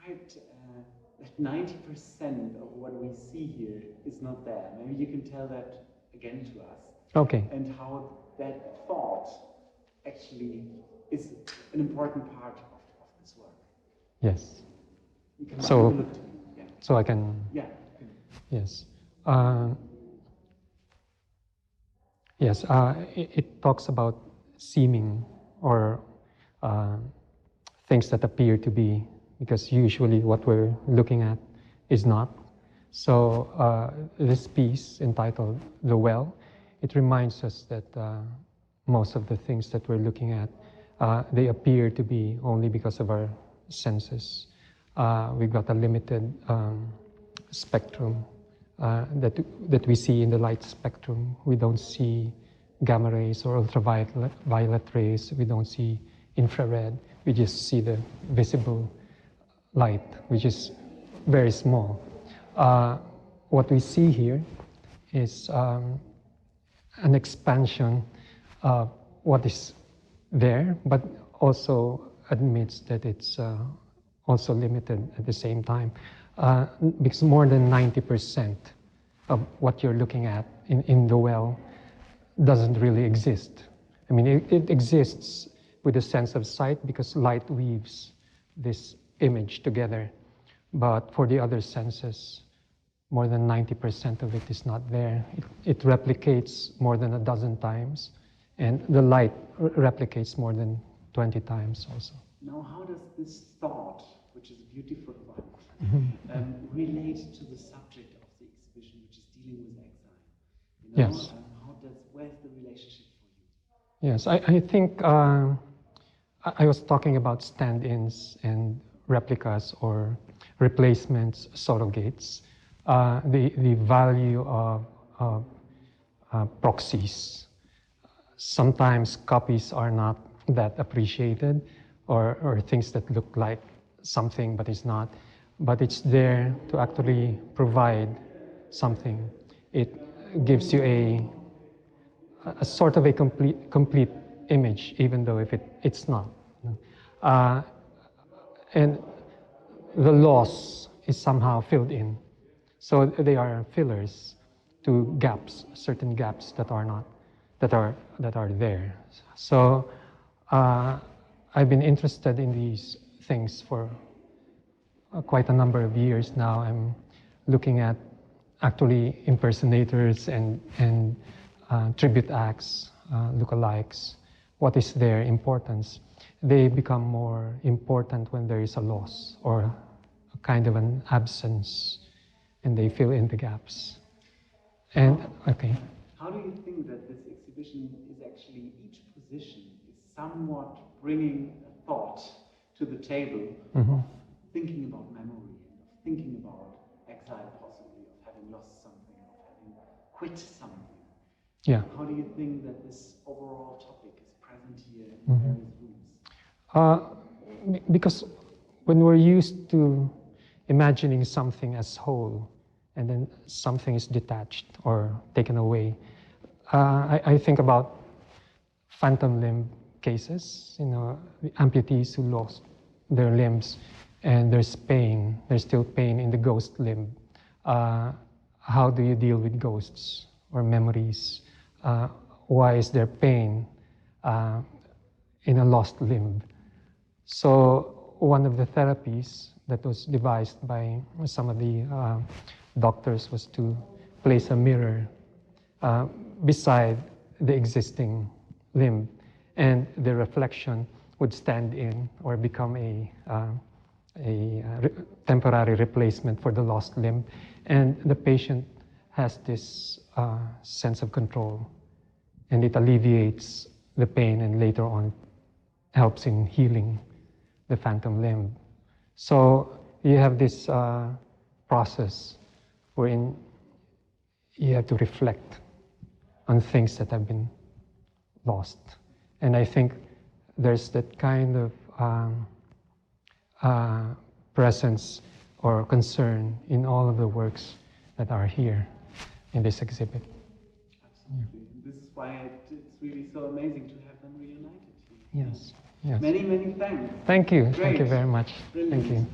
described that 90% of what we see here is not there. Maybe you can tell that again to us. Okay. And how that thought actually is an important part of this work. Yes. You can So, look to me. Yeah. So I can. Yeah. Yes. Yes. It talks about seeming or things that appear to be, because usually what we're looking at is not. So this piece entitled "The Well," it reminds us that most of the things that we're looking at, they appear to be only because of our senses. We've got a limited spectrum that we see in the light spectrum. We don't see gamma rays or ultraviolet rays. We don't see infrared. We just see the visible light, which is very small. What we see here is an expansion of what is there, but also admits that it's also limited at the same time, because more than 90% of what you're looking at in the well doesn't really exist. I mean, it exists with a sense of sight because light weaves this image together. But for the other senses, more than 90% of it is not there. It replicates more than a dozen times, and the light replicates more than 20 times also. Now, how does this thought, which is a beautiful one, relate to the subject of the exhibition, which is dealing with exile? You know, yes. Where's the relationship for you? Yes, I think I was talking about stand-ins and replicas or replacements, surrogates. The value of proxies. Sometimes copies are not that appreciated, or things that look like something but is not. But it's there to actually provide something. It gives you a sort of a complete image, even though if it's not. And the loss is somehow filled in. So they are fillers to gaps, certain gaps that are not, that are there. So I've been interested in these things for quite a number of years now. I'm looking at actually impersonators and tribute acts, lookalikes. What is their importance? They become more important when there is a loss or a kind of an absence, and they fill in the gaps. And okay. How do you think that this exhibition is actually, each position is somewhat bringing a thought to the table of thinking about memory, and of thinking about exile possibly, of having lost something, of having quit something? Yeah. How do you think that this overall topic is present here in various rooms? Because when we're used to imagining something as whole, and then something is detached or taken away, I think about phantom limb cases, you know, the amputees who lost their limbs, and there's pain, there's still pain in the ghost limb. How do you deal with ghosts or memories? Why is there pain in a lost limb? So one of the therapies that was devised by some of the doctors was to place a mirror beside the existing limb, and the reflection would stand in or become a temporary replacement for the lost limb, and the patient has this sense of control, and it alleviates the pain, and later on helps in healing the phantom limb. So you have this process wherein you have to reflect on things that have been lost. And I think there's that kind of presence or concern in all of the works that are here in this exhibit. Absolutely. Yeah. This is why it's really so amazing to have them reunited here. Yes. Yes. Many, many thanks. Thank you. Great. Thank you very much. Brilliant. Thank you.